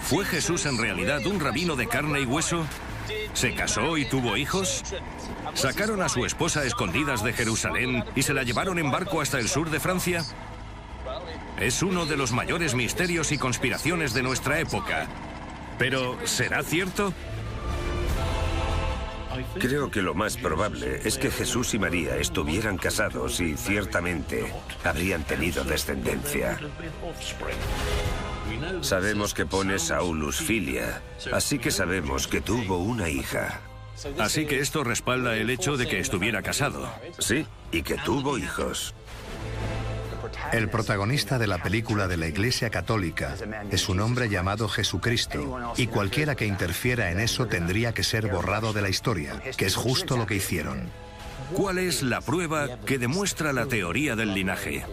¿Fue Jesús en realidad un rabino de carne y hueso? ¿Se casó y tuvo hijos? ¿Sacaron a su esposa a escondidas de Jerusalén y se la llevaron en barco hasta el sur de Francia? Es uno de los mayores misterios y conspiraciones de nuestra época. ¿Pero será cierto? Creo que lo más probable es que Jesús y María estuvieran casados y ciertamente habrían tenido descendencia. Sabemos que pone Saulus Filia, así que sabemos que tuvo una hija. Así que esto respalda el hecho de que estuviera casado. Sí, y que tuvo hijos. El protagonista de la película de la Iglesia Católica es un hombre llamado Jesucristo, y cualquiera que interfiera en eso tendría que ser borrado de la historia, que es justo lo que hicieron. ¿Cuál es la prueba que demuestra la teoría del linaje?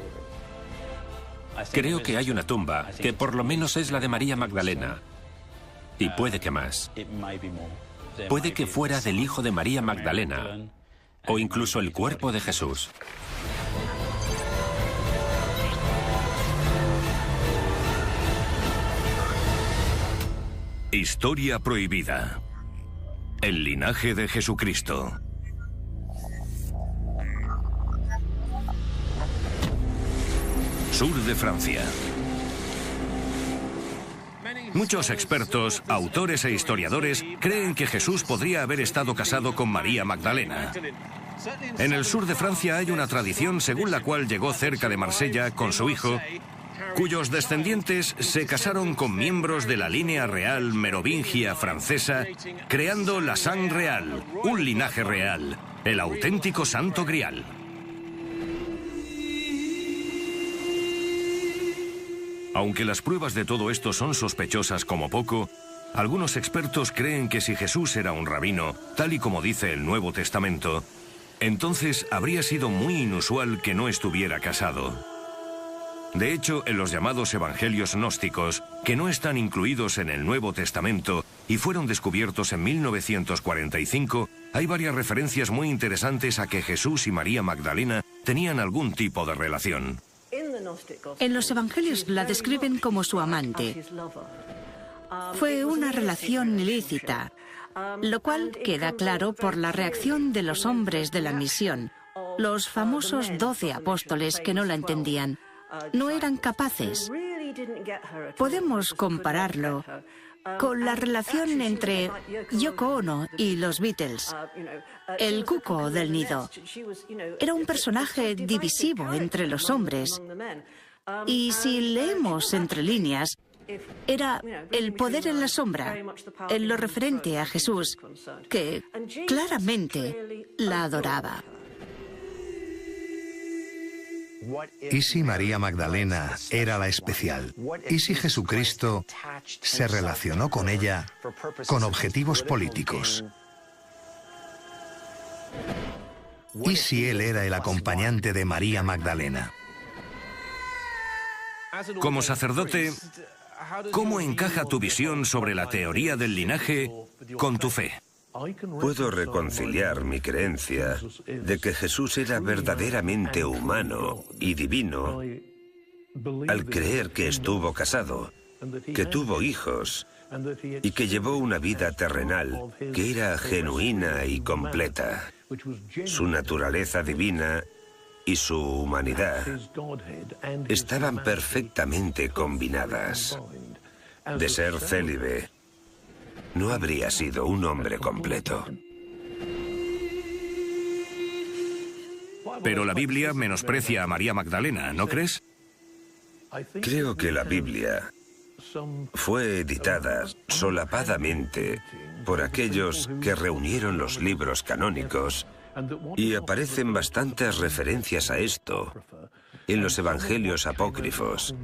Creo que hay una tumba, que por lo menos es la de María Magdalena. Y puede que más. Puede que fuera del hijo de María Magdalena, o incluso el cuerpo de Jesús. Historia prohibida. El linaje de Jesucristo. Sur de Francia. Muchos expertos, autores e historiadores creen que Jesús podría haber estado casado con María Magdalena. En el sur de Francia hay una tradición según la cual llegó cerca de Marsella con su hijo, cuyos descendientes se casaron con miembros de la línea real merovingia francesa, creando la Sang Real, un linaje real, el auténtico Santo Grial. Aunque las pruebas de todo esto son sospechosas como poco, algunos expertos creen que si Jesús era un rabino, tal y como dice el Nuevo Testamento, entonces habría sido muy inusual que no estuviera casado. De hecho, en los llamados evangelios gnósticos, que no están incluidos en el Nuevo Testamento y fueron descubiertos en 1945, hay varias referencias muy interesantes a que Jesús y María Magdalena tenían algún tipo de relación. En los evangelios la describen como su amante. Fue una relación ilícita, lo cual queda claro por la reacción de los hombres de la misión, los famosos 12 apóstoles que no la entendían. No eran capaces. Podemos compararlo con la relación entre Yoko Ono y los Beatles. El cuco del nido era un personaje divisivo entre los hombres. Y si leemos entre líneas, era el poder en la sombra, en lo referente a Jesús, que claramente la adoraba. ¿Y si María Magdalena era la especial? ¿Y si Jesucristo se relacionó con ella con objetivos políticos? ¿Y si él era el acompañante de María Magdalena? Como sacerdote, ¿cómo encaja tu visión sobre la teoría del linaje con tu fe? Puedo reconciliar mi creencia de que Jesús era verdaderamente humano y divino al creer que estuvo casado, que tuvo hijos y que llevó una vida terrenal que era genuina y completa. Su naturaleza divina y su humanidad estaban perfectamente combinadas. De ser célibe, no habría sido un hombre completo. Pero la Biblia menosprecia a María Magdalena, ¿no crees? Creo que la Biblia fue editada solapadamente por aquellos que reunieron los libros canónicos y aparecen bastantes referencias a esto en los evangelios apócrifos.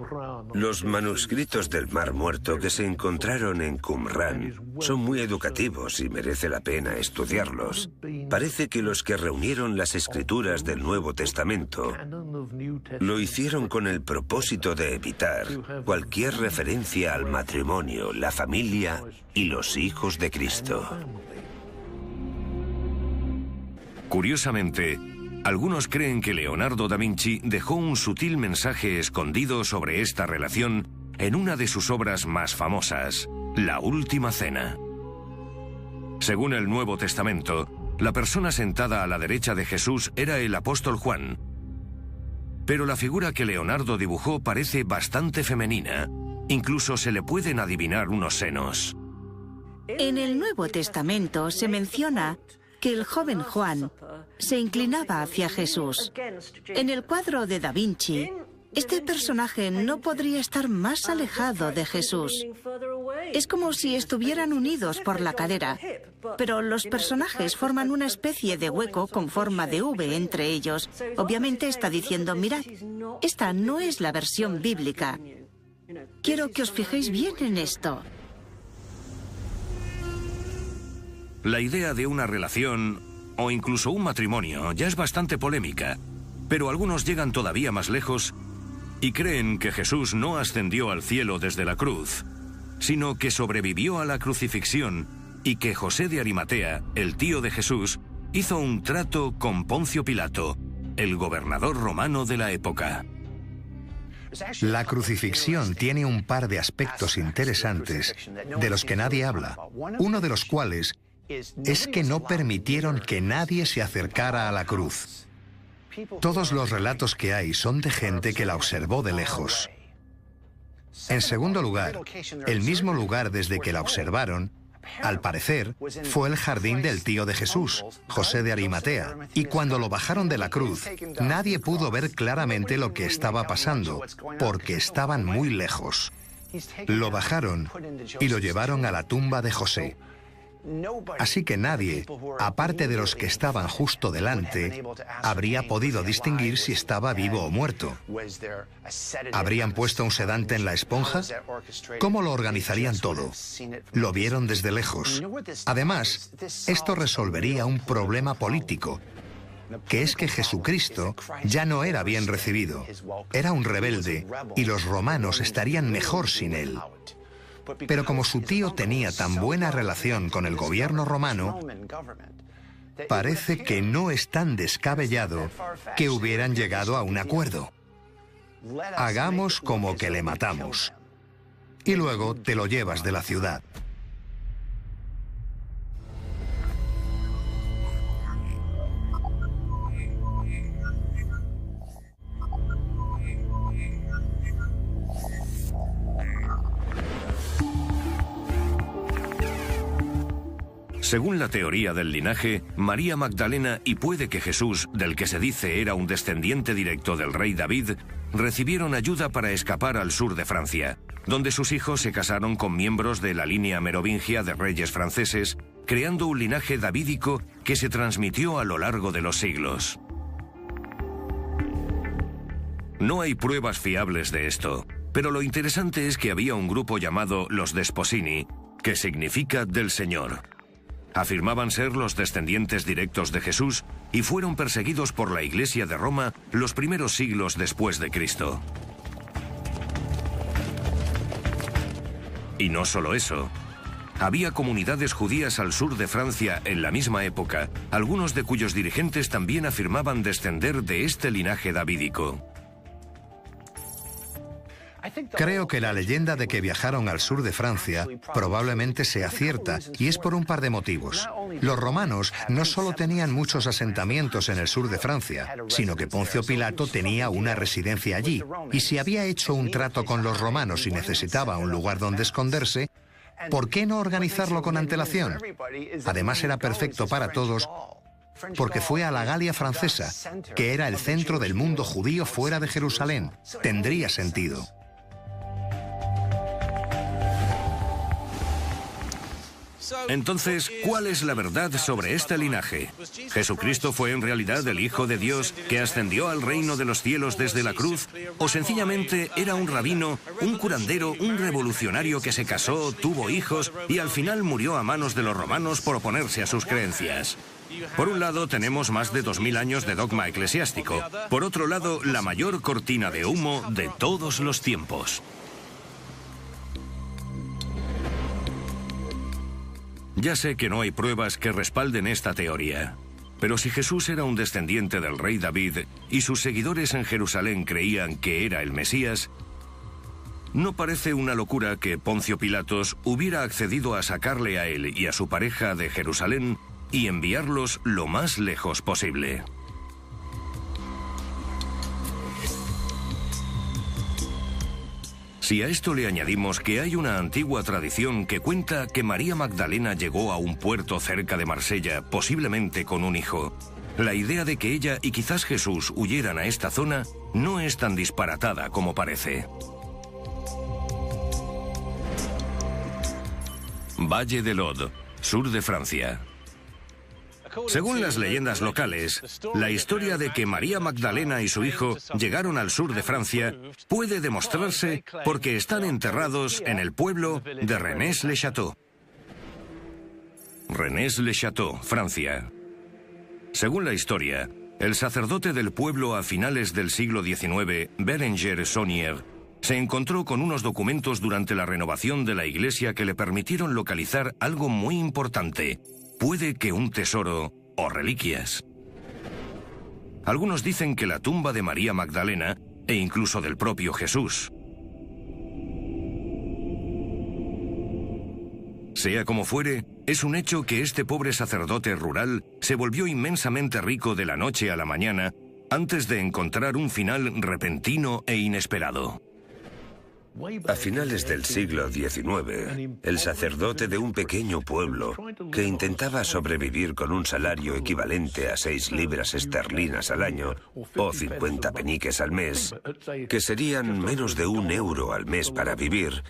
Los manuscritos del Mar Muerto que se encontraron en Qumrán son muy educativos y merece la pena estudiarlos. Parece que los que reunieron las escrituras del Nuevo Testamento lo hicieron con el propósito de evitar cualquier referencia al matrimonio, la familia y los hijos de Cristo. Curiosamente, algunos creen que Leonardo da Vinci dejó un sutil mensaje escondido sobre esta relación en una de sus obras más famosas, La Última Cena. Según el Nuevo Testamento, la persona sentada a la derecha de Jesús era el apóstol Juan. Pero la figura que Leonardo dibujó parece bastante femenina. Incluso se le pueden adivinar unos senos. En el Nuevo Testamento se menciona que el joven Juan se inclinaba hacia Jesús. En el cuadro de Da Vinci, este personaje no podría estar más alejado de Jesús. Es como si estuvieran unidos por la cadera, pero los personajes forman una especie de hueco con forma de V entre ellos. Obviamente está diciendo, mirad, esta no es la versión bíblica. Quiero que os fijéis bien en esto. La idea de una relación o incluso un matrimonio ya es bastante polémica, pero algunos llegan todavía más lejos y creen que Jesús no ascendió al cielo desde la cruz, sino que sobrevivió a la crucifixión y que José de Arimatea, el tío de Jesús, hizo un trato con Poncio Pilato, el gobernador romano de la época. La crucifixión tiene un par de aspectos interesantes de los que nadie habla, uno de los cuales es que no permitieron que nadie se acercara a la cruz. Todos los relatos que hay son de gente que la observó de lejos. En segundo lugar, el mismo lugar desde que la observaron, al parecer, fue el jardín del tío de Jesús, José de Arimatea, y cuando lo bajaron de la cruz, nadie pudo ver claramente lo que estaba pasando, porque estaban muy lejos. Lo bajaron y lo llevaron a la tumba de José. Así que nadie, aparte de los que estaban justo delante, habría podido distinguir si estaba vivo o muerto. ¿Habrían puesto un sedante en la esponja? ¿Cómo lo organizarían todo? Lo vieron desde lejos. Además, esto resolvería un problema político, que es que Jesucristo ya no era bien recibido. Era un rebelde y los romanos estarían mejor sin él. Pero como su tío tenía tan buena relación con el gobierno romano, parece que no es tan descabellado que hubieran llegado a un acuerdo. Hagamos como que le matamos. Y luego te lo llevas de la ciudad. Según la teoría del linaje, María Magdalena y puede que Jesús, del que se dice era un descendiente directo del rey David, recibieron ayuda para escapar al sur de Francia, donde sus hijos se casaron con miembros de la línea merovingia de reyes franceses, creando un linaje davídico que se transmitió a lo largo de los siglos. No hay pruebas fiables de esto, pero lo interesante es que había un grupo llamado los Desposini, que significa del Señor. Afirmaban ser los descendientes directos de Jesús y fueron perseguidos por la Iglesia de Roma los primeros siglos después de Cristo. Y no solo eso. Había comunidades judías al sur de Francia en la misma época, algunos de cuyos dirigentes también afirmaban descender de este linaje davídico. Creo que la leyenda de que viajaron al sur de Francia probablemente sea cierta, y es por un par de motivos. Los romanos no solo tenían muchos asentamientos en el sur de Francia, sino que Poncio Pilato tenía una residencia allí, y si había hecho un trato con los romanos y necesitaba un lugar donde esconderse, ¿por qué no organizarlo con antelación? Además era perfecto para todos, porque fue a la Galia francesa, que era el centro del mundo judío fuera de Jerusalén. Tendría sentido. Entonces, ¿cuál es la verdad sobre este linaje? ¿Jesucristo fue en realidad el Hijo de Dios que ascendió al reino de los cielos desde la cruz? ¿O sencillamente era un rabino, un curandero, un revolucionario que se casó, tuvo hijos y al final murió a manos de los romanos por oponerse a sus creencias? Por un lado, tenemos más de 2000 años de dogma eclesiástico. Por otro lado, la mayor cortina de humo de todos los tiempos. Ya sé que no hay pruebas que respalden esta teoría, pero si Jesús era un descendiente del rey David y sus seguidores en Jerusalén creían que era el Mesías, No parece una locura que Poncio Pilatos hubiera accedido a sacarle a él y a su pareja de Jerusalén y enviarlos lo más lejos posible. Si a esto le añadimos que hay una antigua tradición que cuenta que María Magdalena llegó a un puerto cerca de Marsella, posiblemente con un hijo, la idea de que ella y quizás Jesús huyeran a esta zona no es tan disparatada como parece. Valle de l'Aude, sur de Francia. Según las leyendas locales, la historia de que María Magdalena y su hijo llegaron al sur de Francia puede demostrarse porque están enterrados en el pueblo de Rennes-le-Château. Rennes-le-Château, Francia. Según la historia, el sacerdote del pueblo a finales del siglo XIX, Bérenger Saunier, se encontró con unos documentos durante la renovación de la iglesia que le permitieron localizar algo muy importante. Puede que un tesoro o reliquias. Algunos dicen que la tumba de María Magdalena e incluso del propio Jesús. Sea como fuere, es un hecho que este pobre sacerdote rural se volvió inmensamente rico de la noche a la mañana antes de encontrar un final repentino e inesperado. A finales del siglo XIX, el sacerdote de un pequeño pueblo que intentaba sobrevivir con un salario equivalente a 6 libras esterlinas al año o 50 peniques al mes, que serían menos de €1 al mes para vivir,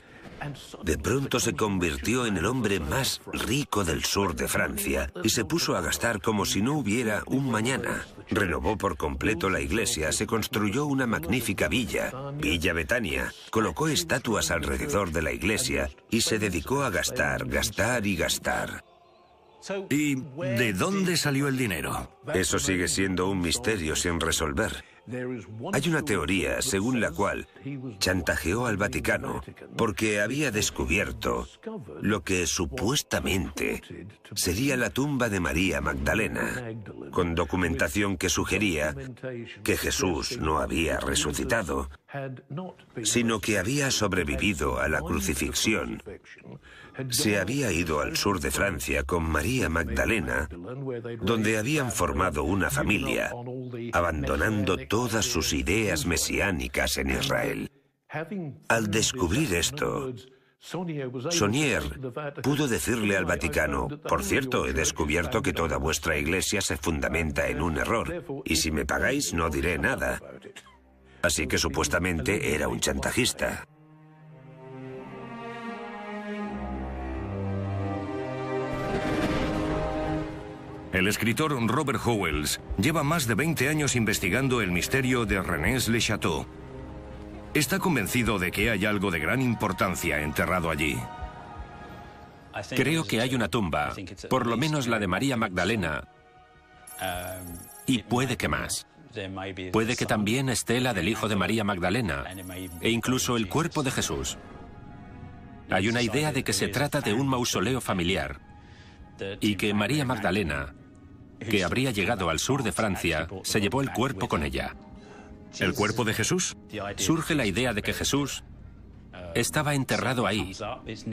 de pronto se convirtió en el hombre más rico del sur de Francia y se puso a gastar como si no hubiera un mañana. Renovó por completo la iglesia, se construyó una magnífica villa, Villa Betania, colocó estatuas alrededor de la iglesia y se dedicó a gastar, gastar y gastar. ¿Y de dónde salió el dinero? Eso sigue siendo un misterio sin resolver. Hay una teoría según la cual chantajeó al Vaticano porque había descubierto lo que supuestamente sería la tumba de María Magdalena, con documentación que sugería que Jesús no había resucitado, sino que había sobrevivido a la crucifixión. Se había ido al sur de Francia con María Magdalena, donde habían formado una familia, abandonando todas sus ideas mesiánicas en Israel. Al descubrir esto, Saunier pudo decirle al Vaticano: por cierto, he descubierto que toda vuestra iglesia se fundamenta en un error, y si me pagáis no diré nada. Así que supuestamente era un chantajista. El escritor Robert Howells lleva más de 20 años investigando el misterio de Rennes-le-Château. Está convencido de que hay algo de gran importancia enterrado allí. Creo que hay una tumba, por lo menos la de María Magdalena, y puede que más. Puede que también esté la del hijo de María Magdalena, e incluso el cuerpo de Jesús. Hay una idea de que se trata de un mausoleo familiar, y que María Magdalena, que habría llegado al sur de Francia, se llevó el cuerpo con ella. ¿El cuerpo de Jesús? Surge la idea de que Jesús estaba enterrado ahí,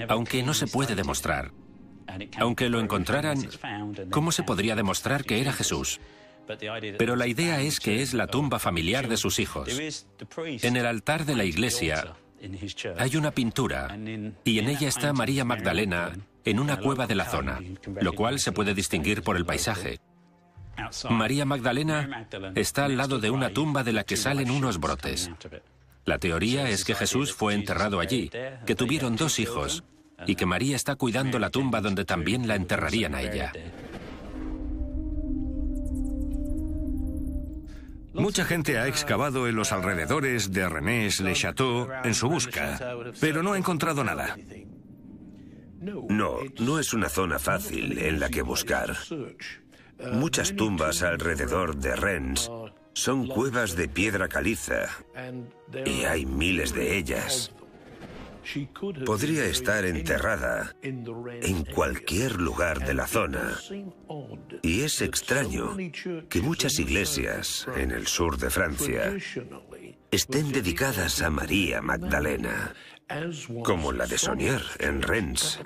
aunque no se puede demostrar. Aunque lo encontraran, ¿cómo se podría demostrar que era Jesús? Pero la idea es que es la tumba familiar de sus hijos. En el altar de la iglesia hay una pintura, y en ella está María Magdalena en una cueva de la zona, lo cual se puede distinguir por el paisaje. María Magdalena está al lado de una tumba de la que salen unos brotes. La teoría es que Jesús fue enterrado allí, que tuvieron 2 hijos, y que María está cuidando la tumba donde también la enterrarían a ella. Mucha gente ha excavado en los alrededores de Rennes-le-Château en su busca, pero no ha encontrado nada. No es una zona fácil en la que buscar. Muchas tumbas alrededor de Rennes son cuevas de piedra caliza, y hay miles de ellas. Podría estar enterrada en cualquier lugar de la zona. Y es extraño que muchas iglesias en el sur de Francia estén dedicadas a María Magdalena. como la de Saunier en Rennes.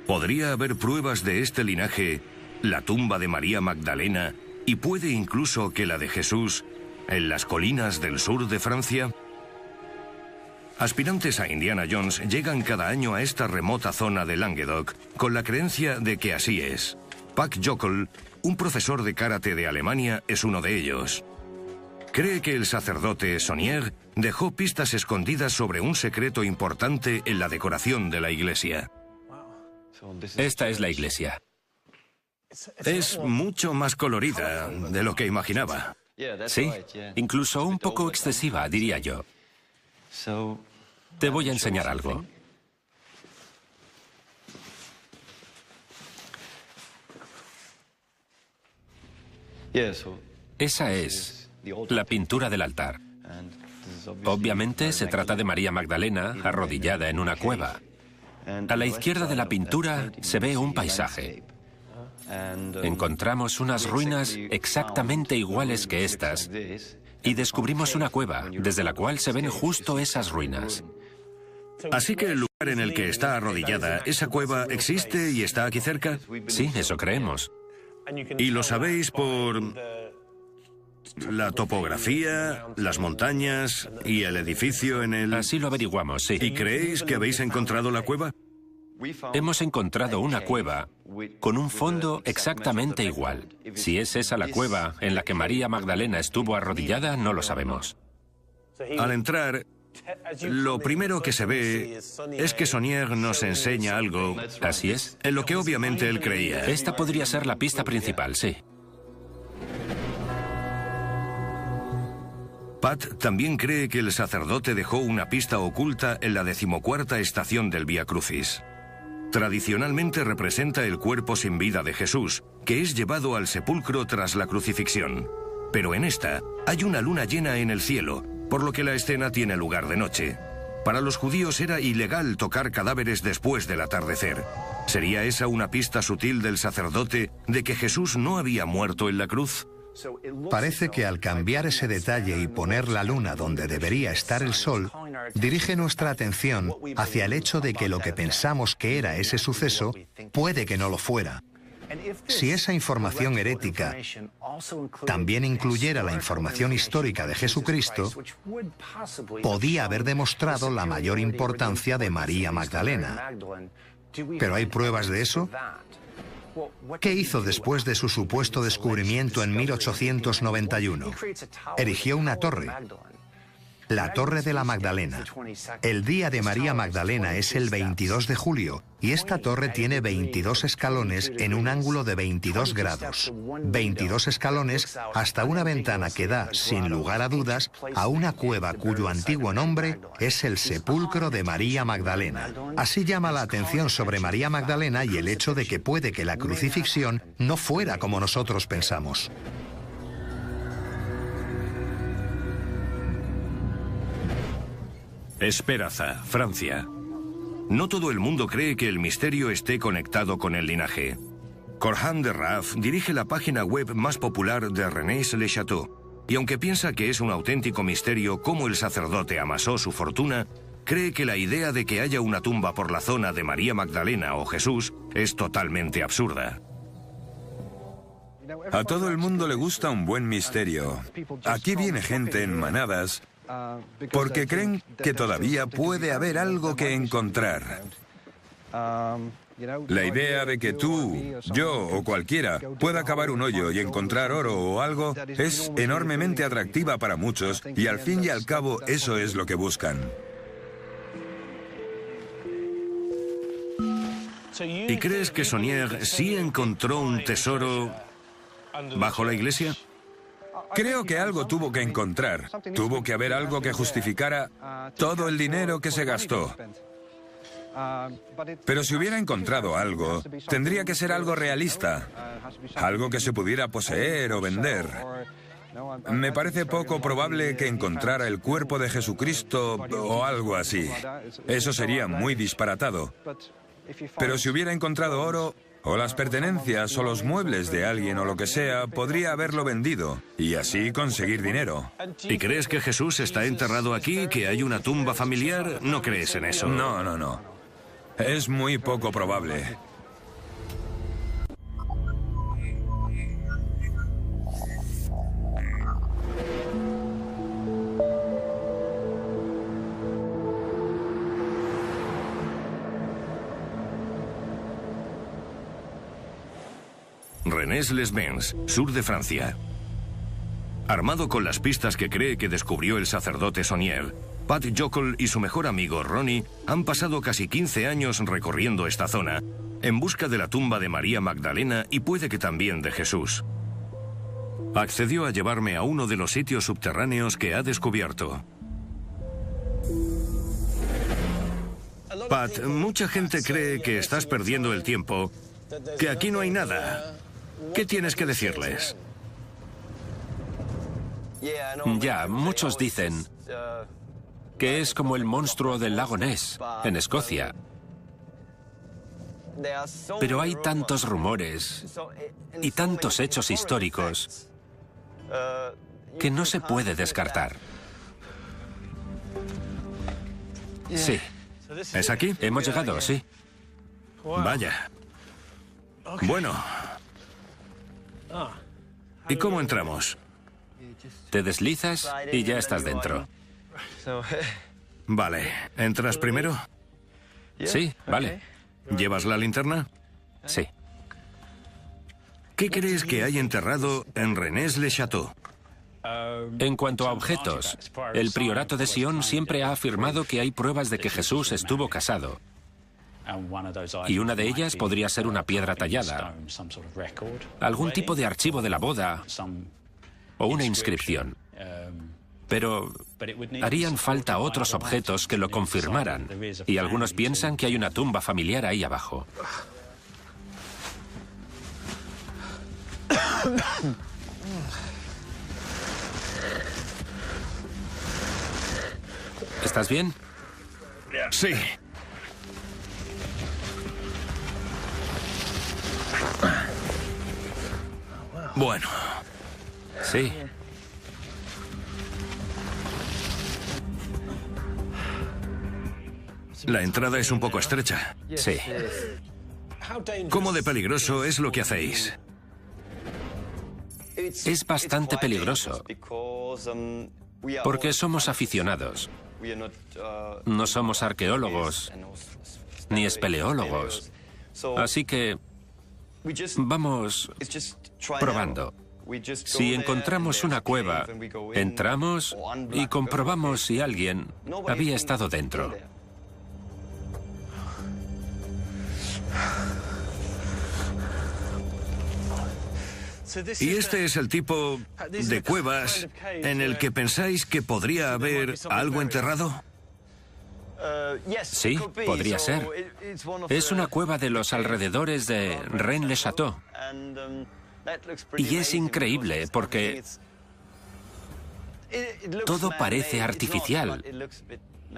¿Podría haber pruebas de este linaje, la tumba de María Magdalena, y puede incluso que la de Jesús, en las colinas del sur de Francia? Aspirantes a Indiana Jones llegan cada año a esta remota zona de Languedoc con la creencia de que así es. Pak Jokl, un profesor de karate de Alemania, es uno de ellos. Cree que el sacerdote Saunier dejó pistas escondidas sobre un secreto importante en la decoración de la iglesia. Esta es la iglesia. Es mucho más colorida de lo que imaginaba. Sí, incluso un poco excesiva, diría yo. Te voy a enseñar algo. Esa es la pintura del altar. Obviamente se trata de María Magdalena arrodillada en una cueva. A la izquierda de la pintura se ve un paisaje. Encontramos unas ruinas exactamente iguales que estas y descubrimos una cueva desde la cual se ven justo esas ruinas. Así que el lugar en el que está arrodillada, esa cueva, existe y está aquí cerca. Sí, eso creemos. ¿Y lo sabéis por la topografía, las montañas y el edificio en el...? Así lo averiguamos, sí. ¿Y creéis que habéis encontrado la cueva? Hemos encontrado una cueva con un fondo exactamente igual. Si es esa la cueva en la que María Magdalena estuvo arrodillada, no lo sabemos. Al entrar, lo primero que se ve es que Saunier nos enseña algo. Así es. En lo que obviamente él creía. Esta podría ser la pista principal, sí. Pat también cree que el sacerdote dejó una pista oculta en la 14ª estación del Vía Crucis. Tradicionalmente representa el cuerpo sin vida de Jesús, que es llevado al sepulcro tras la crucifixión. Pero en esta hay una luna llena en el cielo, por lo que la escena tiene lugar de noche. Para los judíos era ilegal tocar cadáveres después del atardecer. ¿Sería esa una pista sutil del sacerdote de que Jesús no había muerto en la cruz? Parece que al cambiar ese detalle y poner la luna donde debería estar el sol, dirige nuestra atención hacia el hecho de que lo que pensamos que era ese suceso puede que no lo fuera. Si esa información herética también incluyera la información histórica de Jesucristo, podía haber demostrado la mayor importancia de María Magdalena. ¿Pero hay pruebas de eso? ¿Qué hizo después de su supuesto descubrimiento en 1891? Erigió una torre, la Torre de la Magdalena. El día de María Magdalena es el 22 de julio y esta torre tiene 22 escalones en un ángulo de 22 grados. 22 escalones hasta una ventana que da, sin lugar a dudas, a una cueva cuyo antiguo nombre es el sepulcro de María Magdalena. Así llama la atención sobre María Magdalena y el hecho de que puede que la crucifixión no fuera como nosotros pensamos. Esperaza, Francia. No todo el mundo cree que el misterio esté conectado con el linaje. Corhan de Raff dirige la página web más popular de Rennes-le-Château, y aunque piensa que es un auténtico misterio cómo el sacerdote amasó su fortuna, cree que la idea de que haya una tumba por la zona de María Magdalena o Jesús es totalmente absurda. A todo el mundo le gusta un buen misterio. Aquí viene gente en manadas porque creen que todavía puede haber algo que encontrar. La idea de que tú, yo o cualquiera pueda cavar un hoyo y encontrar oro o algo es enormemente atractiva para muchos y al fin y al cabo eso es lo que buscan. ¿Y crees que Saunier sí encontró un tesoro bajo la iglesia? Creo que algo tuvo que encontrar. Tuvo que haber algo que justificara todo el dinero que se gastó. Pero si hubiera encontrado algo, tendría que ser algo realista. Algo que se pudiera poseer o vender. Me parece poco probable que encontrara el cuerpo de Jesucristo o algo así. Eso sería muy disparatado. Pero si hubiera encontrado oro, o las pertenencias o los muebles de alguien o lo que sea, podría haberlo vendido y así conseguir dinero. ¿Y crees que Jesús está enterrado aquí, que hay una tumba familiar? ¿No crees en eso? No, no, no. Es muy poco probable. Rennes-les-Bains, sur de Francia. Armado con las pistas que cree que descubrió el sacerdote Saunier, Pat Jockle y su mejor amigo Ronnie han pasado casi 15 años recorriendo esta zona en busca de la tumba de María Magdalena y puede que también de Jesús. Accedió a llevarme a uno de los sitios subterráneos que ha descubierto. Pat, mucha gente cree que estás perdiendo el tiempo, que aquí no hay nada. ¿Qué tienes que decirles? Ya, muchos dicen que es como el monstruo del lago Ness, en Escocia. Pero hay tantos rumores y tantos hechos históricos que no se puede descartar. Sí. ¿Es aquí? Hemos llegado, sí. Vaya. Bueno. ¿Y cómo entramos? Te deslizas y ya estás dentro. Vale. ¿Entras primero? Sí, vale. ¿Llevas la linterna? Sí. ¿Qué crees que hay enterrado en Rennes-le-Château? En cuanto a objetos, el priorato de Sion siempre ha afirmado que hay pruebas de que Jesús estuvo casado. Y una de ellas podría ser una piedra tallada, algún tipo de archivo de la boda o una inscripción. Pero harían falta otros objetos que lo confirmaran, y algunos piensan que hay una tumba familiar ahí abajo. ¿Estás bien? Sí. Bueno. Sí. La entrada es un poco estrecha. Sí. ¿Cómo de peligroso es lo que hacéis? Es bastante peligroso, porque somos aficionados. No somos arqueólogos, ni espeleólogos. Así que vamos probando. Si encontramos una cueva, entramos y comprobamos si alguien había estado dentro. ¿Y este es el tipo de cuevas en el que pensáis que podría haber algo enterrado? Sí, podría ser. Es una cueva de los alrededores de Rennes-le-Château. Y es increíble porque todo parece artificial.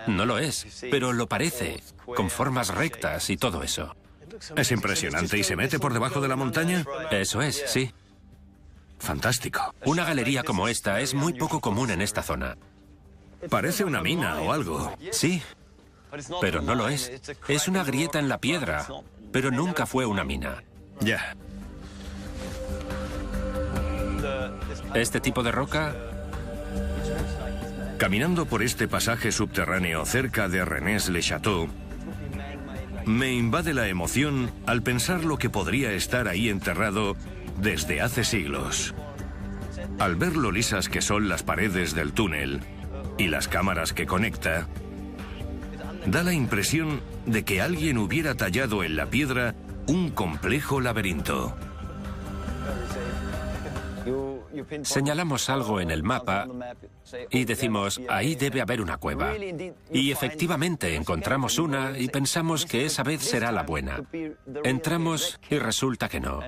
No lo es, pero lo parece, con formas rectas y todo eso. Es impresionante. ¿Y se mete por debajo de la montaña? Eso es, sí. Fantástico. Una galería como esta es muy poco común en esta zona. Parece una mina o algo. Sí, pero no lo es. Es una grieta en la piedra, pero nunca fue una mina. Ya. Este tipo de roca... Caminando por este pasaje subterráneo cerca de Rennes-le-Château, me invade la emoción al pensar lo que podría estar ahí enterrado desde hace siglos. Al ver lo lisas que son las paredes del túnel y las cámaras que conecta, da la impresión de que alguien hubiera tallado en la piedra un complejo laberinto. Señalamos algo en el mapa y decimos, ahí debe haber una cueva. Y efectivamente encontramos una y pensamos que esa vez será la buena. Entramos y resulta que no.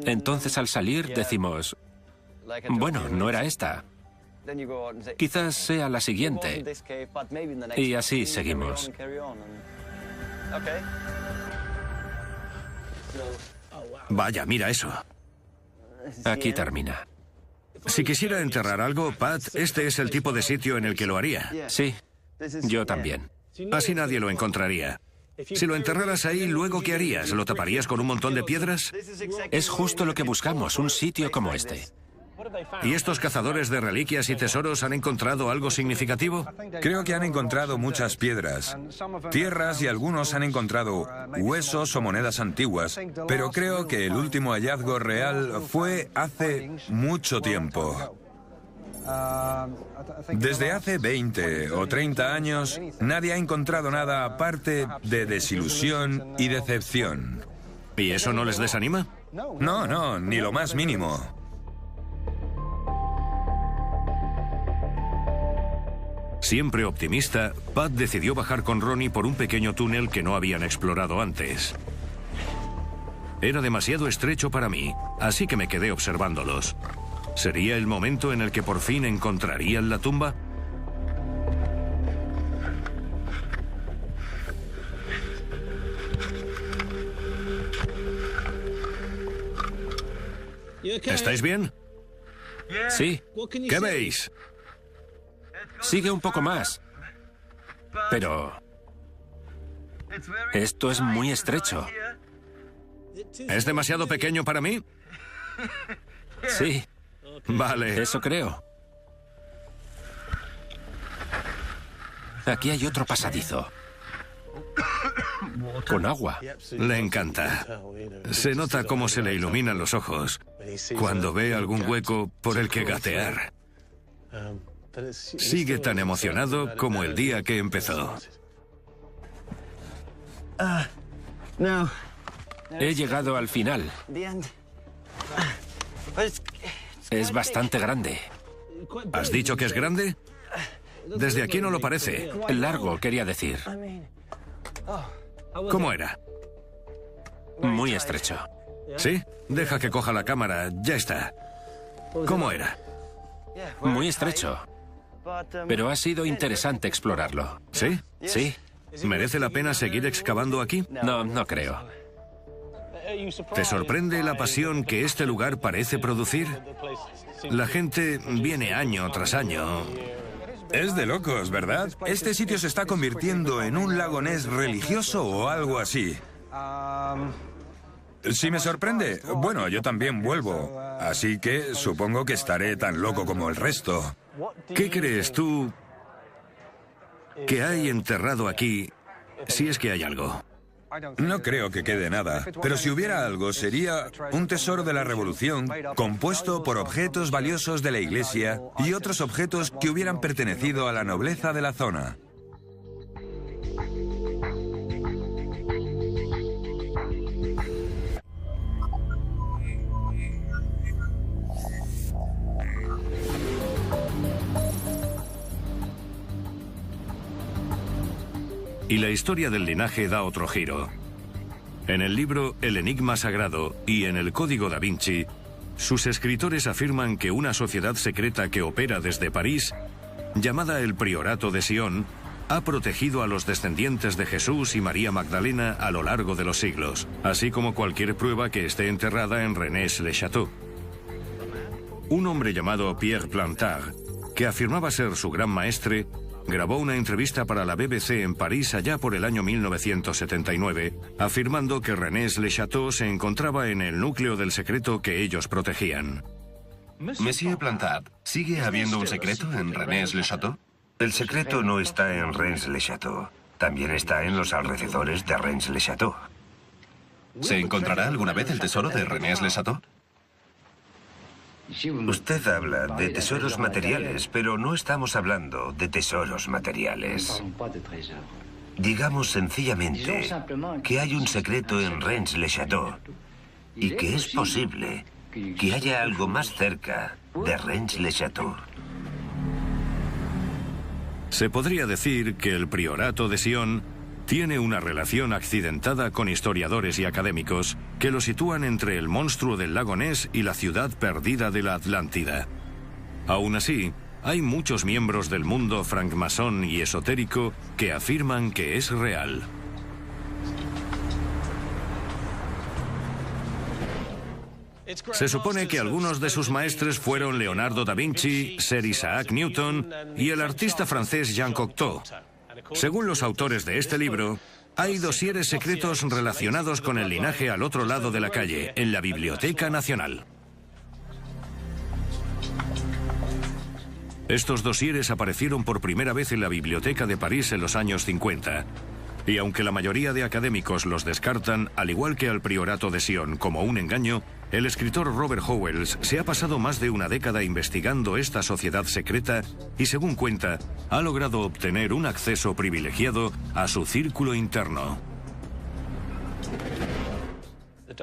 Entonces al salir decimos, bueno, no era esta. Quizás sea la siguiente. Y así seguimos. Vaya, mira eso. Aquí termina. Si quisiera enterrar algo, Pat, este es el tipo de sitio en el que lo haría. Sí, yo también. Así nadie lo encontraría. Si lo enterraras ahí, ¿luego qué harías? ¿Lo taparías con un montón de piedras? Es justo lo que buscamos, un sitio como este. ¿Y estos cazadores de reliquias y tesoros han encontrado algo significativo? Creo que han encontrado muchas piedras, tierras y algunos han encontrado huesos o monedas antiguas, pero creo que el último hallazgo real fue hace mucho tiempo. Desde hace 20 o 30 años, nadie ha encontrado nada aparte de desilusión y decepción. ¿Y eso no les desanima? No, ni lo más mínimo. Siempre optimista, Pat decidió bajar con Ronnie por un pequeño túnel que no habían explorado antes. Era demasiado estrecho para mí, así que me quedé observándolos. ¿Sería el momento en el que por fin encontrarían la tumba? ¿Estáis bien? Sí, ¿Qué veis? sigue un poco más. Pero esto es muy estrecho. ¿Es demasiado pequeño para mí? Sí, Vale. eso creo. Aquí hay otro pasadizo. Con agua. Le encanta. Se nota cómo se le iluminan los ojos cuando ve algún hueco por el que gatear. Sigue tan emocionado como el día que empezó. He llegado al final. Es bastante grande. ¿Has dicho que es grande? Desde aquí no lo parece. Largo, quería decir. ¿Cómo era? Muy estrecho. ¿Sí? Deja que coja la cámara. Ya está. ¿Cómo era? Muy estrecho. Pero ha sido interesante explorarlo. ¿Sí? Sí. ¿Merece la pena seguir excavando aquí? No creo. ¿Te sorprende la pasión que este lugar parece producir? La gente viene año tras año. Es de locos, ¿verdad? Este sitio se está convirtiendo en un lago Ness religioso o algo así. Si me sorprende, bueno, yo también vuelvo. Así que supongo que estaré tan loco como el resto. ¿Qué crees tú que hay enterrado aquí, si es que hay algo? No creo que quede nada, pero si hubiera algo sería un tesoro de la Revolución compuesto por objetos valiosos de la Iglesia y otros objetos que hubieran pertenecido a la nobleza de la zona. Y la historia del linaje da otro giro. En el libro El Enigma Sagrado y en el Código da Vinci, sus escritores afirman que una sociedad secreta que opera desde París, llamada el Priorato de Sion, ha protegido a los descendientes de Jesús y María Magdalena a lo largo de los siglos, así como cualquier prueba que esté enterrada en Rennes-le-Château. Un hombre llamado Pierre Plantard, que afirmaba ser su gran maestre, grabó una entrevista para la BBC en París allá por el año 1979, afirmando que Rennes-le-Château se encontraba en el núcleo del secreto que ellos protegían. Monsieur Plantard, ¿sigue habiendo un secreto en Rennes-le-Château? El secreto no está en Rennes-le-Château. También está en los alrededores de Rennes-le-Château. ¿Se encontrará alguna vez el tesoro de Rennes-le-Château? Usted habla de tesoros materiales, pero no estamos hablando de tesoros materiales. Digamos sencillamente que hay un secreto en Rennes-le-Château y que es posible que haya algo más cerca de Rennes-le-Château. Se podría decir que el Priorato de Sion tiene una relación accidentada con historiadores y académicos que lo sitúan entre el monstruo del lago Ness y la ciudad perdida de la Atlántida. Aún así, hay muchos miembros del mundo francmasón y esotérico que afirman que es real. Se supone que algunos de sus maestres fueron Leonardo da Vinci, Sir Isaac Newton y el artista francés Jean Cocteau. Según los autores de este libro, hay dosieres secretos relacionados con el linaje al otro lado de la calle, en la Biblioteca Nacional. Estos dosieres aparecieron por primera vez en la Biblioteca de París en los años 50. Y aunque la mayoría de académicos los descartan, al igual que al Priorato de Sion, como un engaño, el escritor Robert Howells se ha pasado más de una década investigando esta sociedad secreta y, según cuenta, ha logrado obtener un acceso privilegiado a su círculo interno.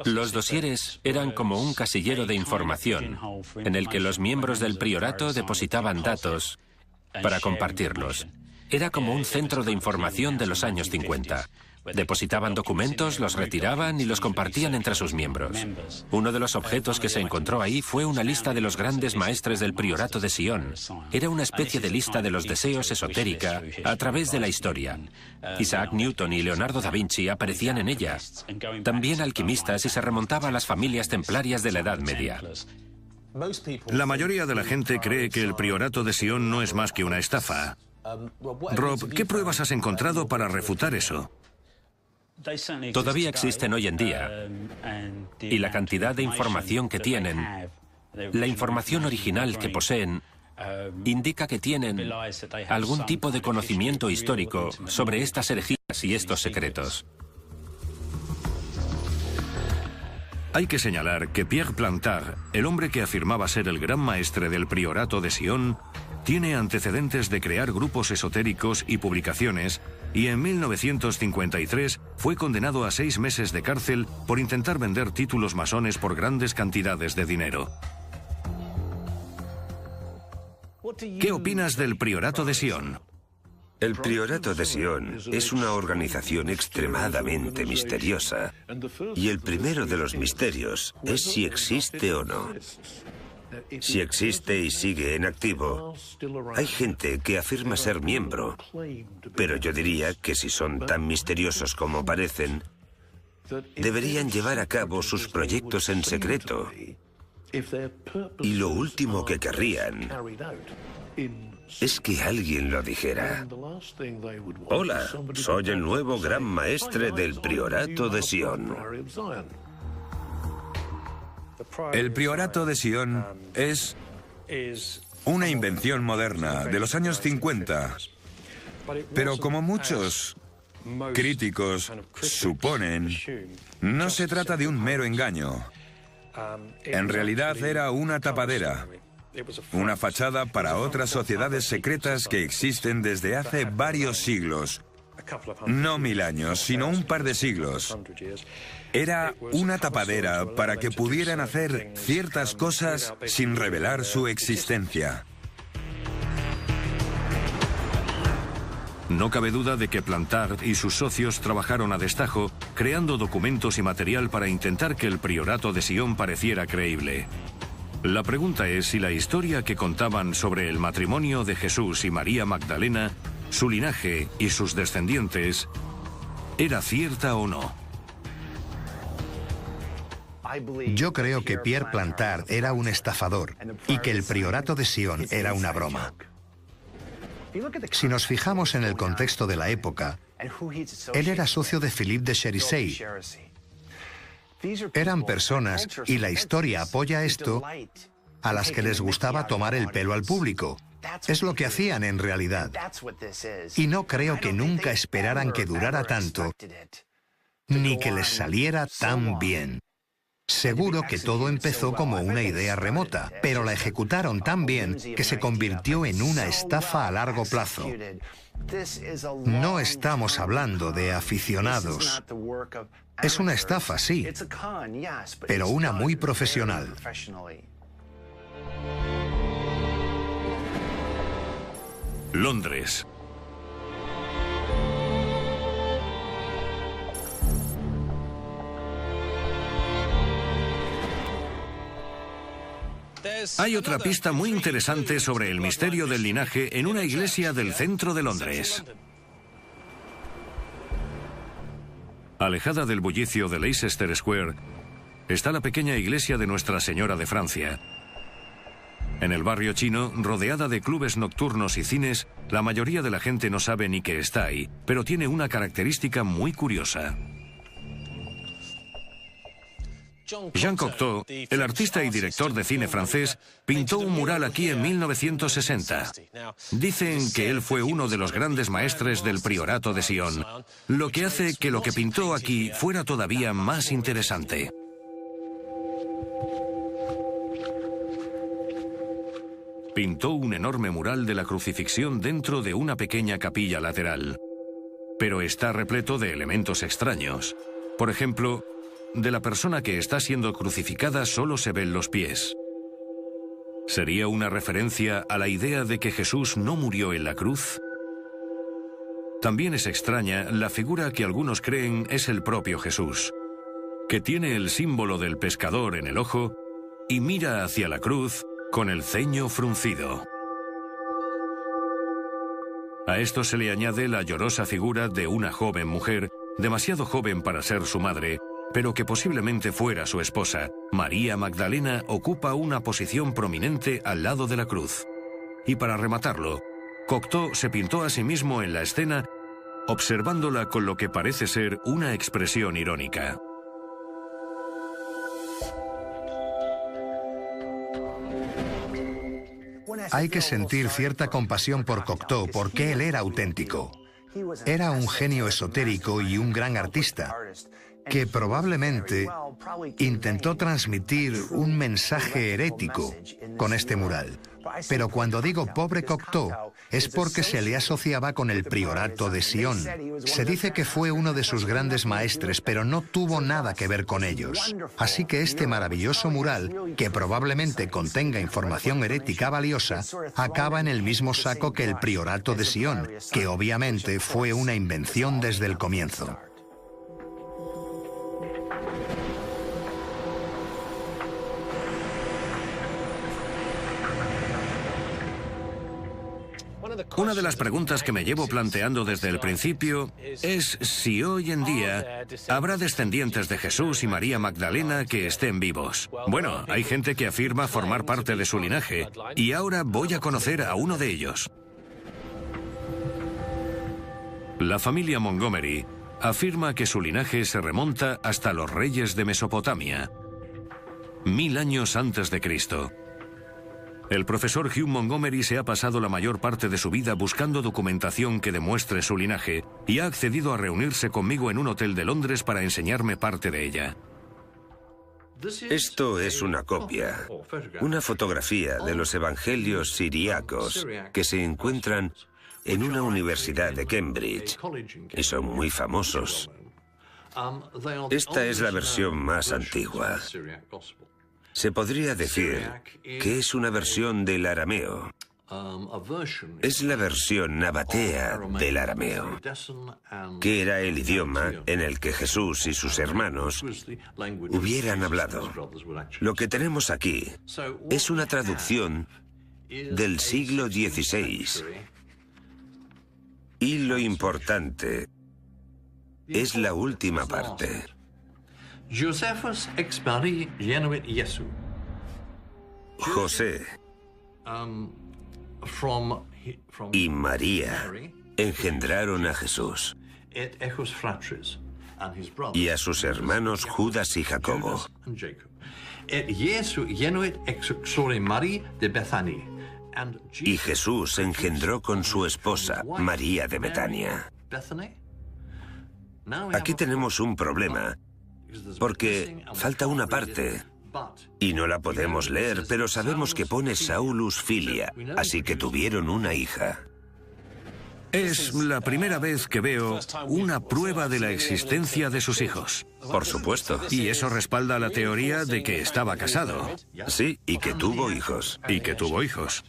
Los dosieres eran como un casillero de información en el que los miembros del priorato depositaban datos para compartirlos. Era como un centro de información de los años 50. Depositaban documentos, los retiraban y los compartían entre sus miembros. Uno de los objetos que se encontró ahí fue una lista de los grandes maestres del Priorato de Sion. Era una especie de lista de los deseos esotérica a través de la historia. Isaac Newton y Leonardo da Vinci aparecían en ella. También alquimistas, y se remontaba a las familias templarias de la Edad Media. La mayoría de la gente cree que el Priorato de Sion no es más que una estafa. Rob, ¿qué pruebas has encontrado para refutar eso? Todavía existen hoy en día, y la cantidad de información que tienen, la información original que poseen, indica que tienen algún tipo de conocimiento histórico sobre estas herejías y estos secretos. Hay que señalar que Pierre Plantard, el hombre que afirmaba ser el gran maestre del Priorato de Sion, tiene antecedentes de crear grupos esotéricos y publicaciones, y en 1953 fue condenado a 6 meses de cárcel por intentar vender títulos masones por grandes cantidades de dinero. ¿Qué opinas del Priorato de Sion? El Priorato de Sion es una organización extremadamente misteriosa, y el primero de los misterios es si existe o no. Si existe y sigue en activo, hay gente que afirma ser miembro, pero yo diría que si son tan misteriosos como parecen, deberían llevar a cabo sus proyectos en secreto. Y lo último que querrían es que alguien lo dijera. Hola, soy el nuevo gran maestre del Priorato de Sion. El Priorato de Sion es una invención moderna de los años 50, pero como muchos críticos suponen, no se trata de un mero engaño. En realidad era una tapadera, una fachada para otras sociedades secretas que existen desde hace varios siglos. No 1000 años, sino un par de siglos. Era una tapadera para que pudieran hacer ciertas cosas sin revelar su existencia. No cabe duda de que Plantard y sus socios trabajaron a destajo, creando documentos y material para intentar que el Priorato de Sion pareciera creíble. La pregunta es si la historia que contaban sobre el matrimonio de Jesús y María Magdalena, su linaje y sus descendientes, era cierta o no. Yo creo que Pierre Plantard era un estafador y que el Priorato de Sion era una broma. Si nos fijamos en el contexto de la época, él era socio de Philippe de Cherisey. Eran personas, y la historia apoya esto, a las que les gustaba tomar el pelo al público. Es lo que hacían en realidad. Y no creo que nunca esperaran que durara tanto, ni que les saliera tan bien. Seguro que todo empezó como una idea remota, pero la ejecutaron tan bien que se convirtió en una estafa a largo plazo. No estamos hablando de aficionados. Es una estafa, sí, pero una muy profesional. Londres. Hay otra pista muy interesante sobre el misterio del linaje en una iglesia del centro de Londres. Alejada del bullicio de Leicester Square, está la pequeña iglesia de Nuestra Señora de Francia. En el barrio chino, rodeada de clubes nocturnos y cines, la mayoría de la gente no sabe ni que está ahí, pero tiene una característica muy curiosa. Jean Cocteau, el artista y director de cine francés, pintó un mural aquí en 1960. Dicen que él fue uno de los grandes maestres del priorato de Sion, lo que hace que lo que pintó aquí fuera todavía más interesante. Pintó un enorme mural de la crucifixión dentro de una pequeña capilla lateral, pero está repleto de elementos extraños. Por ejemplo, de la persona que está siendo crucificada solo se ven los pies. ¿Sería una referencia a la idea de que Jesús no murió en la cruz? También es extraña la figura que algunos creen es el propio Jesús, que tiene el símbolo del pescador en el ojo y mira hacia la cruz con el ceño fruncido. A esto se le añade la llorosa figura de una joven mujer, demasiado joven para ser su madre, pero que posiblemente fuera su esposa. María Magdalena ocupa una posición prominente al lado de la cruz. Y para rematarlo, Cocteau se pintó a sí mismo en la escena, observándola con lo que parece ser una expresión irónica. Hay que sentir cierta compasión por Cocteau porque él era auténtico. Era un genio esotérico y un gran artista, que probablemente intentó transmitir un mensaje herético con este mural. Pero cuando digo pobre Cocteau, es porque se le asociaba con el priorato de Sion. Se dice que fue uno de sus grandes maestres, pero no tuvo nada que ver con ellos. Así que este maravilloso mural, que probablemente contenga información herética valiosa, acaba en el mismo saco que el priorato de Sion, que obviamente fue una invención desde el comienzo. Una de las preguntas que me llevo planteando desde el principio es si hoy en día habrá descendientes de Jesús y María Magdalena que estén vivos. Bueno, hay gente que afirma formar parte de su linaje, y ahora voy a conocer a uno de ellos. La familia Montgomery afirma que su linaje se remonta hasta los reyes de Mesopotamia, 1000 años antes de Cristo. El profesor Hugh Montgomery se ha pasado la mayor parte de su vida buscando documentación que demuestre su linaje y ha accedido a reunirse conmigo en un hotel de Londres para enseñarme parte de ella. Esto es una copia, una fotografía de los evangelios siríacos que se encuentran en una universidad de Cambridge y son muy famosos. Esta es la versión más antigua. Se podría decir que es una versión del arameo. Es la versión nabatea del arameo, que era el idioma en el que Jesús y sus hermanos hubieran hablado. Lo que tenemos aquí es una traducción del siglo XVI. Y lo importante es la última parte. José y María engendraron a Jesús y a sus hermanos Judas y Jacobo. Y Jesús engendró con su esposa, María de Betania. Aquí tenemos un problema, porque falta una parte, y no la podemos leer, pero sabemos que pone Saulus Filia, así que tuvieron una hija. Es la primera vez que veo una prueba de la existencia de sus hijos. Por supuesto. Y eso respalda la teoría de que estaba casado. Sí, y que tuvo hijos. Y que tuvo hijos.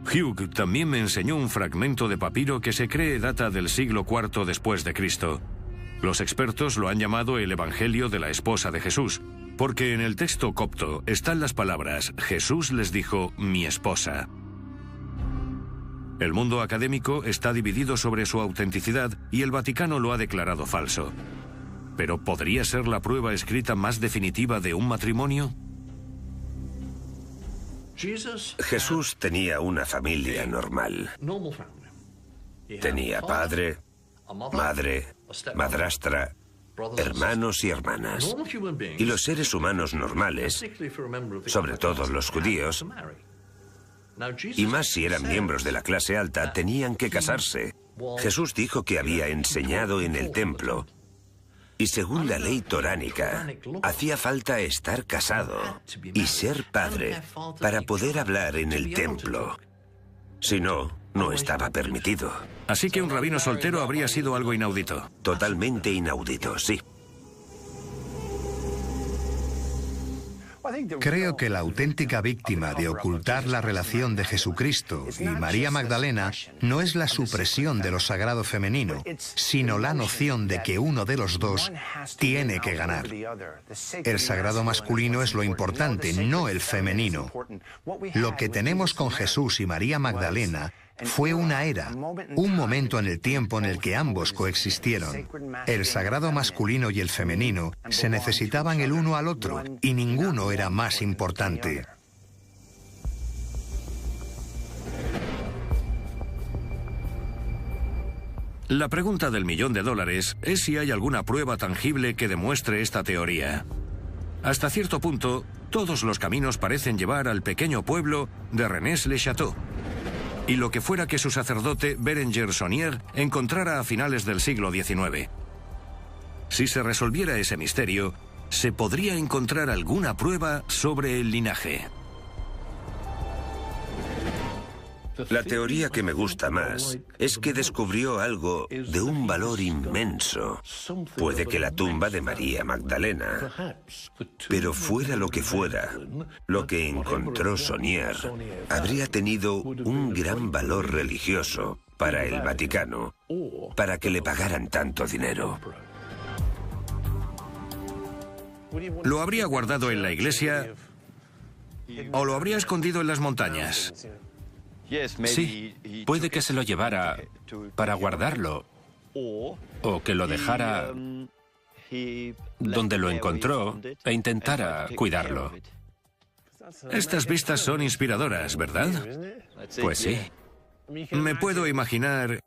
Hugh también me enseñó un fragmento de papiro que se cree data del siglo IV después de Cristo. Los expertos lo han llamado el Evangelio de la esposa de Jesús, porque en el texto copto están las palabras: Jesús les dijo, mi esposa. El mundo académico está dividido sobre su autenticidad y el Vaticano lo ha declarado falso. ¿Pero podría ser la prueba escrita más definitiva de un matrimonio? Jesús tenía una familia normal. Tenía padre, madre, madrastra, hermanos y hermanas. Y los seres humanos normales, sobre todo los judíos, y más si eran miembros de la clase alta, tenían que casarse. Jesús dijo que había enseñado en el templo. Y según la ley toránica, hacía falta estar casado y ser padre para poder hablar en el templo. Si no, no estaba permitido. Así que un rabino soltero habría sido algo inaudito. Totalmente inaudito, sí. Creo que la auténtica víctima de ocultar la relación de Jesucristo y María Magdalena no es la supresión de lo sagrado femenino, sino la noción de que uno de los dos tiene que ganar. El sagrado masculino es lo importante, no el femenino. Lo que tenemos con Jesús y María Magdalena fue una era, un momento en el tiempo en el que ambos coexistieron. El sagrado masculino y el femenino se necesitaban el uno al otro y ninguno era más importante. La pregunta del $1.000.000 es si hay alguna prueba tangible que demuestre esta teoría. Hasta cierto punto, todos los caminos parecen llevar al pequeño pueblo de Rennes-le-Château. Y lo que fuera que su sacerdote, Berenger Saunier, encontrara a finales del siglo XIX. Si se resolviera ese misterio, se podría encontrar alguna prueba sobre el linaje. La teoría que me gusta más es que descubrió algo de un valor inmenso. Puede que la tumba de María Magdalena, pero fuera lo que fuera, lo que encontró Saunier habría tenido un gran valor religioso para el Vaticano, para que le pagaran tanto dinero. ¿Lo habría guardado en la iglesia o lo habría escondido en las montañas? Sí, puede que se lo llevara para guardarlo o que lo dejara donde lo encontró e intentara cuidarlo. Estas vistas son inspiradoras, ¿verdad? Pues sí. Me puedo imaginar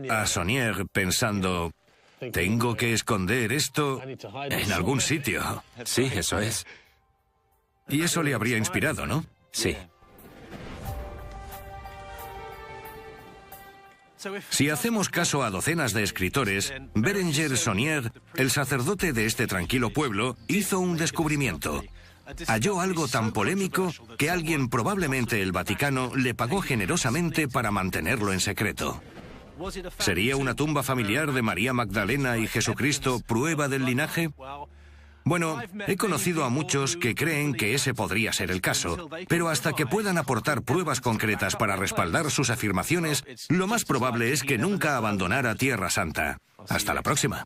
a Saunier pensando, tengo que esconder esto en algún sitio. Sí, eso es. Y eso le habría inspirado, ¿no? Sí. Si hacemos caso a docenas de escritores, Berenger Saunier, el sacerdote de este tranquilo pueblo, hizo un descubrimiento. Halló algo tan polémico que alguien, probablemente el Vaticano, le pagó generosamente para mantenerlo en secreto. ¿Sería una tumba familiar de María Magdalena y Jesucristo prueba del linaje? Bueno, he conocido a muchos que creen que ese podría ser el caso, pero hasta que puedan aportar pruebas concretas para respaldar sus afirmaciones, lo más probable es que nunca abandonara Tierra Santa. Hasta la próxima.